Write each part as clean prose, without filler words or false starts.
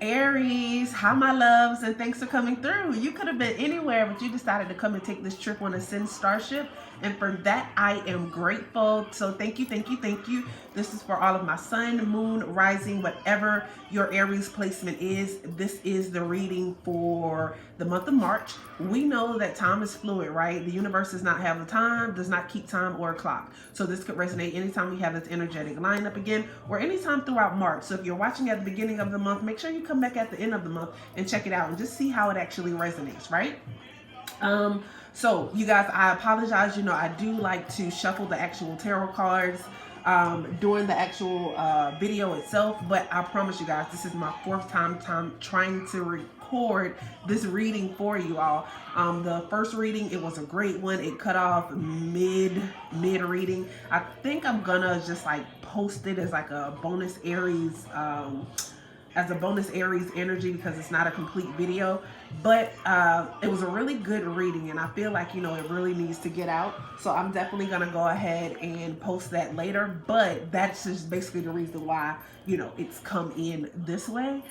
Aries, hi my loves, and thanks for coming through. You could have been anywhere, but you decided to come and take this trip on Ascend Starship, and for that I am grateful. So thank you, thank you, thank you. This is for all of my sun, moon, rising, whatever your Aries placement is. This is the reading for the month of March. We know that time is fluid, right? The universe does not have a time, does not keep time or a clock. So this could resonate anytime we have this energetic lineup again, or anytime throughout March. So if you're watching at the beginning of the month, make sure you come back at the end of the month and check it out and just see how it actually resonates, right? So you guys, I apologize. I do like to shuffle the actual tarot cards during the actual video itself, but I promise you guys, this is my fourth time trying to record this reading for you all. The first reading, it was a great one. It cut off mid reading. I think I'm gonna just like post it as like a bonus Aries energy because it's not a complete video. But it was a really good reading, and I feel like it really needs to get out. So I'm definitely gonna go ahead and post that later. But that's just basically the reason why it's come in this way.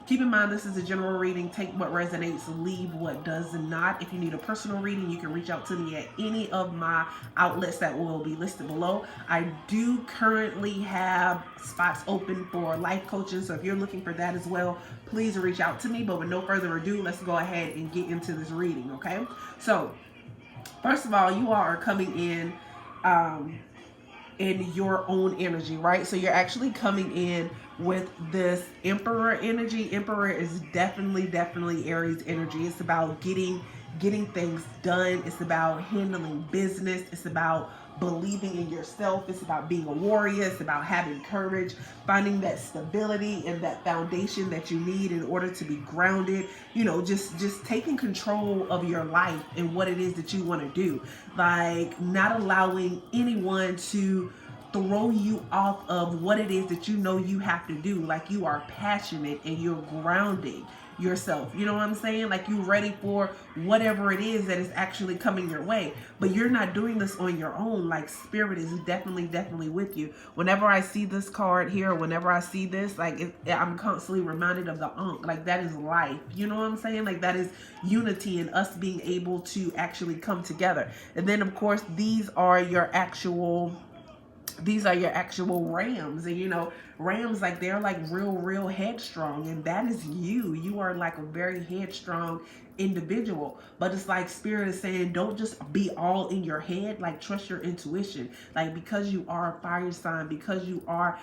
Keep in mind, this is a general reading. Take what resonates, leave what does not. If you need a personal reading, you can reach out to me at any of my outlets that will be listed below. I do currently have spots open for life coaching, so if you're looking for that as well, please reach out to me. But with no further ado, let's go ahead and get into this reading, okay? So first of all, you all are coming in your own energy, right? So you're actually coming in with this Emperor energy. Emperor is definitely Aries energy. It's about getting things done. It's about handling business. It's about believing in yourself. It's about being a warrior. It's about having courage, finding that stability and that foundation that you need in order to be grounded. Just taking control of your life and what it is that you want to do. Like not allowing anyone to throw you off of what it is that you have to do. Like you are passionate and you're grounding yourself. You know what I'm saying? Like you're ready for whatever it is that is actually coming your way. But you're not doing this on your own. Like spirit is definitely with you. Whenever I see this card here, whenever I see this, like I'm constantly reminded of the Ankh. Like that is life. You know what I'm saying? Like that is unity and us being able to actually come together. And then of course these are your actual rams. And rams, like they're like real headstrong, and that is you are like a very headstrong individual. But it's like spirit is saying, don't just be all in your head. Like trust your intuition. Like because you are a fire sign, because you are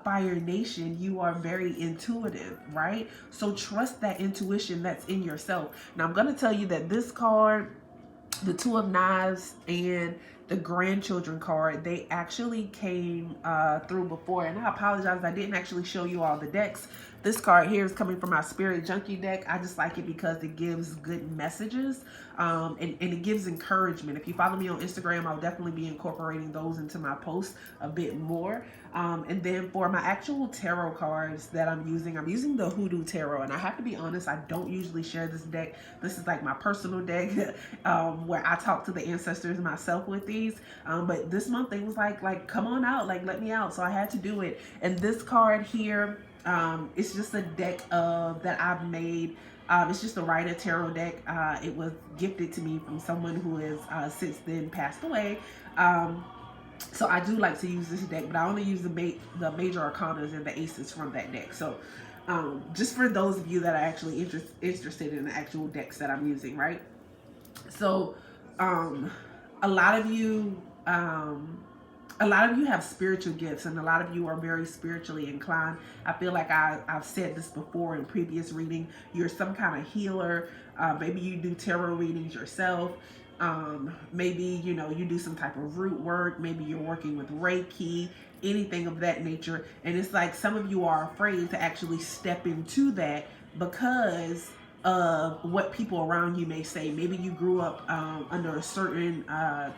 Fire Nation, you are very intuitive, right? So trust that intuition that's in yourself. Now I'm going to tell you that this card, the Two of Knives and the grandchildren card, they actually came through before, and I apologize, I didn't actually show you all the decks. This card here is coming from my Spirit Junkie deck. I just like it because it gives good messages and it gives encouragement. If you follow me on Instagram, I'll definitely be incorporating those into my posts a bit more. And then for my actual tarot cards that I'm using the Hoodoo Tarot. And I have to be honest, I don't usually share this deck. This is like my personal deck where I talk to the ancestors myself with these. But this month they was like, come on out, like let me out. So I had to do it. And this card here, it's just a deck that I've made. It's just a Rider Tarot deck. It was gifted to me from someone who has since then passed away. So I do like to use this deck, but I only use the major arcanas and the aces from that deck. So just for those of you that are actually interested in the actual decks that I'm using, right? So a lot of you have spiritual gifts, and a lot of you are very spiritually inclined. I feel like I've said this before in previous reading. You're some kind of healer. Maybe you do tarot readings yourself. Maybe you do some type of root work. Maybe you're working with Reiki, anything of that nature. And it's like some of you are afraid to actually step into that because of what people around you may say. Maybe you grew up under a certain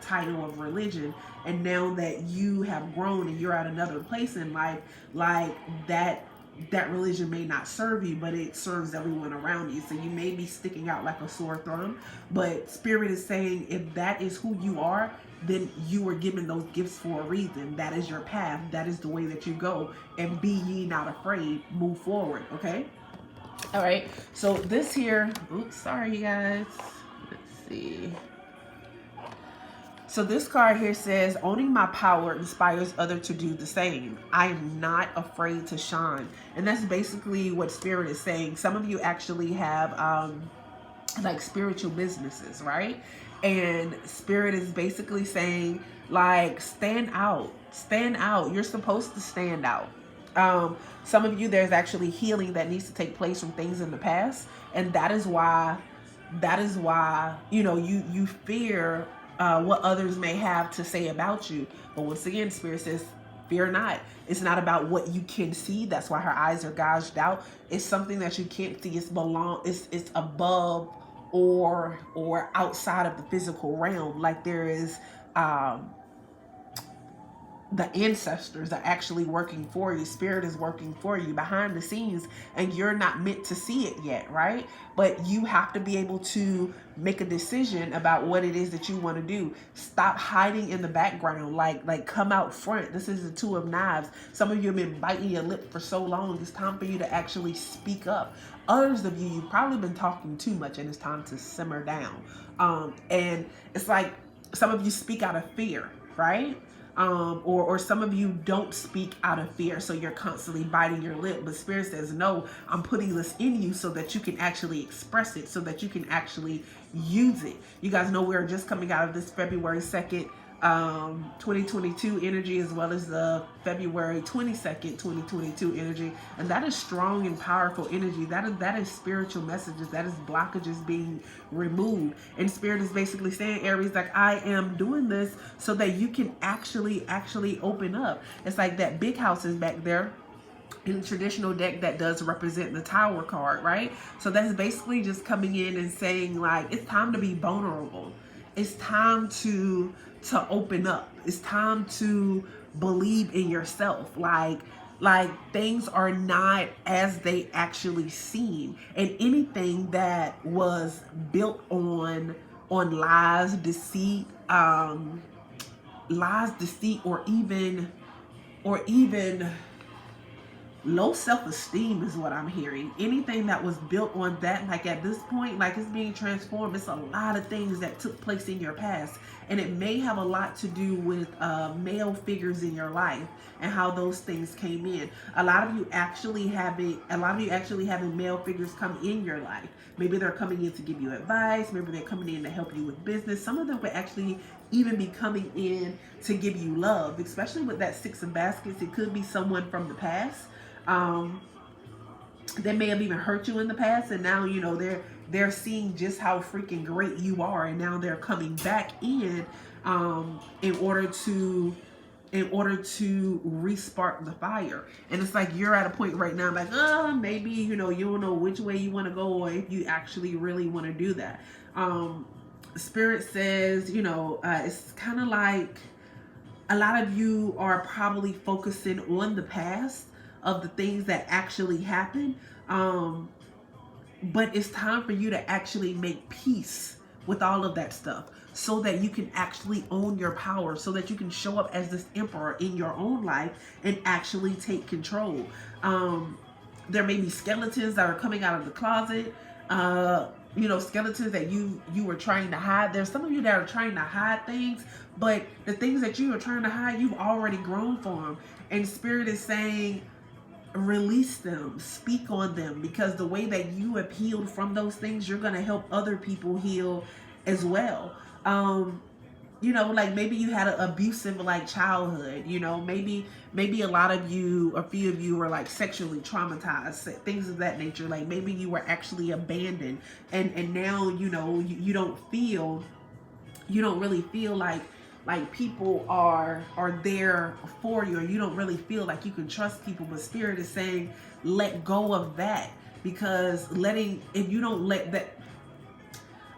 title of religion, and now that you have grown and you're at another place in life, like that that religion may not serve you, but it serves everyone around you. So you may be sticking out like a sore thumb, but Spirit is saying if that is who you are, then you were given those gifts for a reason. That is your path. That is the way that you go. And be ye not afraid. Move forward. Okay? All right. So this here, oops, sorry, you guys. Let's see. So this card here says, owning my power inspires others to do the same. I am not afraid to shine. And that's basically what Spirit is saying. Some of you actually have like spiritual businesses, right? And Spirit is basically saying, like, stand out. Stand out. You're supposed to stand out. Some of you, there's actually healing that needs to take place from things in the past. And that is why, you know, you fear what others may have to say about you. But once again, Spirit says, fear not. It's not about what you can see. That's why her eyes are gouged out. It's something that you can't see. It's above or outside of the physical realm. Like there is the ancestors are actually working for you. Spirit is working for you behind the scenes, and you're not meant to see it yet, right? But you have to be able to make a decision about what it is that you want to do. Stop hiding in the background, like come out front. This is the Two of Knives. Some of you have been biting your lip for so long. It's time for you to actually speak up. Others of you, you've probably been talking too much, and it's time to simmer down. And it's like some of you speak out of fear, right? Or some of you don't speak out of fear, so you're constantly biting your lip. But Spirit says, no, I'm putting this in you so that you can actually express it, so that you can actually use it. You guys know we're just coming out of this February 2nd, 2022 energy, as well as the February 22nd, 2022 energy. And that is strong and powerful energy. That is spiritual messages. That is blockages being removed. And Spirit is basically saying, Aries, like, I am doing this so that you can actually open up. It's like that big house is back there in the traditional deck that does represent the Tower card, right? So that's basically just coming in and saying, like, it's time to be vulnerable. It's time to open up. It's time to believe in yourself. Like things are not as they actually seem. And anything that was built on lies, deceit, or even low self-esteem is what I'm hearing. Anything that was built on that, like at this point, like it's being transformed. It's a lot of things that took place in your past, and it may have a lot to do with male figures in your life and how those things came in. A lot of you actually having male figures come in your life. Maybe they're coming in to give you advice. Maybe they're coming in to help you with business. Some of them could actually even be coming in to give you love, especially with that Six of Baskets. It could be someone from the past. They may have even hurt you in the past, and now, you know, they're seeing just how freaking great you are, and now they're coming back in order to re-spark the fire. And it's like you're at a point right now, like, maybe, you know, you don't know which way you want to go, or if you actually really want to do that. Spirit says, you know, it's kind of like a lot of you are probably focusing on the past of the things that actually happened. But it's time for you to actually make peace with all of that stuff, so that you can actually own your power, so that you can show up as this emperor in your own life and actually take control. There may be skeletons that are coming out of the closet, you know, skeletons that you were trying to hide. There's some of you that are trying to hide things, but the things that you are trying to hide, you've already grown from. And Spirit is saying, release them, speak on them, because the way that you have healed from those things, you're going to help other people heal as well. You know, like maybe you had an abusive like childhood, you know, maybe a lot of you, a few of you were like sexually traumatized, things of that nature. Like maybe you were actually abandoned, and now, you know, you don't really feel like people are there for you, or you don't really feel like you can trust people. But Spirit is saying, let go of that, because if you don't let that,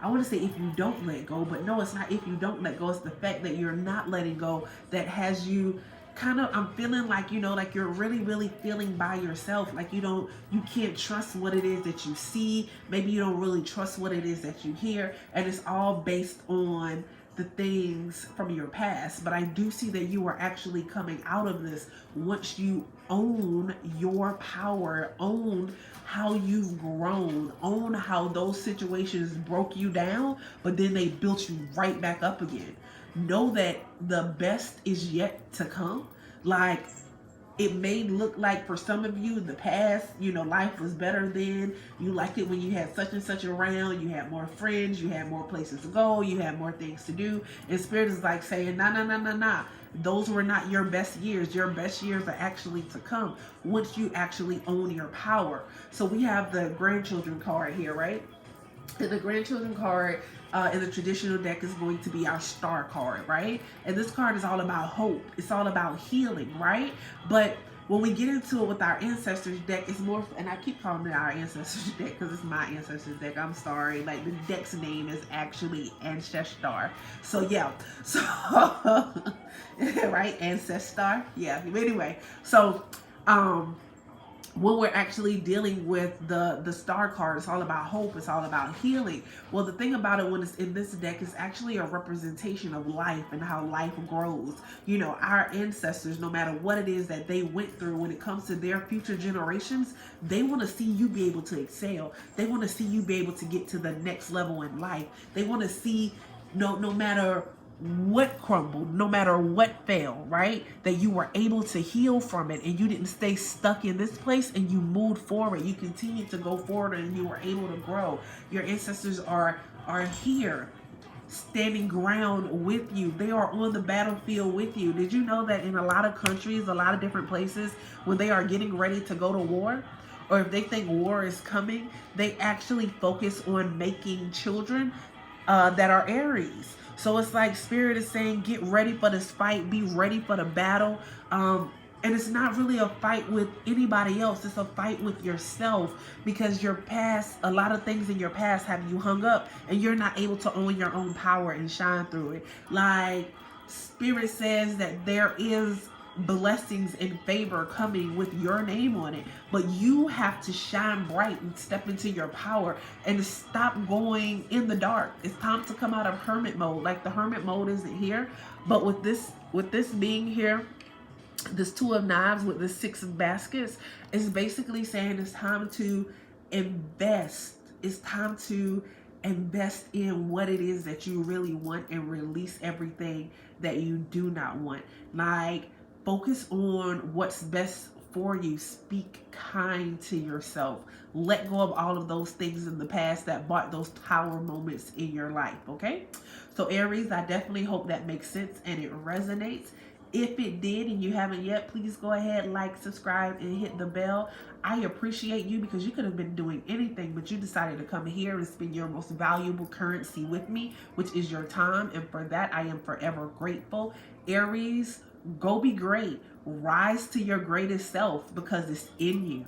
I want to say if you don't let go, but no, it's not if you don't let go. It's the fact that you're not letting go that has you kind of, I'm feeling like, like you're really feeling by yourself. Like you can't trust what it is that you see. Maybe you don't really trust what it is that you hear. And it's all based on the things from your past. But I do see that you are actually coming out of this once you own your power, own how you've grown, own how those situations broke you down, but then they built you right back up again. Know that the best is yet to come. Like, it may look like for some of you the past, life was better then. You liked it when you had such and such around, you had more friends, you had more places to go, you had more things to do. And Spirit is like saying, nah. Those were not your best years. Your best years are actually to come once you actually own your power. So we have the grandchildren card here, right? And the grandchildren card in the traditional deck is going to be our star card, right? And this card is all about hope. It's all about healing, right? But when we get into it with our ancestors deck, it's more, and I keep calling it our ancestors deck because it's my ancestors deck. I'm sorry. Like, the deck's name is actually ascendstar. So yeah. So right, ascendstar. Yeah. Anyway, so when we're actually dealing with the star card, it's all about hope, it's all about healing. Well, the thing about it, when it's in this deck, is actually a representation of life and how life grows. Our ancestors, no matter what it is that they went through, when it comes to their future generations, they want to see you be able to excel. They want to see you be able to get to the next level in life. They want to see, no matter what crumbled, no matter what failed, right? That you were able to heal from it and you didn't stay stuck in this place and you moved forward. You continued to go forward and you were able to grow. Your ancestors are here standing ground with you. They are on the battlefield with you. Did you know that in a lot of countries, a lot of different places, when they are getting ready to go to war, or if they think war is coming, they actually focus on making children that are Aries. So it's like Spirit is saying, get ready for this fight, be ready for the battle. And it's not really a fight with anybody else. It's a fight with yourself, because your past, a lot of things in your past have you hung up and you're not able to own your own power and shine through it. Like, Spirit says that there is blessings and favor coming with your name on it, but you have to shine bright and step into your power and stop going in the dark. It's time to come out of hermit mode. Like, the hermit mode isn't here, but with this being here, this Two of Knives with the Six of Baskets is basically saying it's time to invest. It's time to invest in what it is that you really want and release everything that you do not want. Like, focus on what's best for you. Speak kind to yourself. Let go of all of those things in the past that brought those tower moments in your life, okay? So Aries, I definitely hope that makes sense and it resonates. If it did and you haven't yet, please go ahead, like, subscribe, and hit the bell. I appreciate you, because you could have been doing anything, but you decided to come here and spend your most valuable currency with me, which is your time. And for that, I am forever grateful. Aries, go be great. Rise to your greatest self, because it's in you.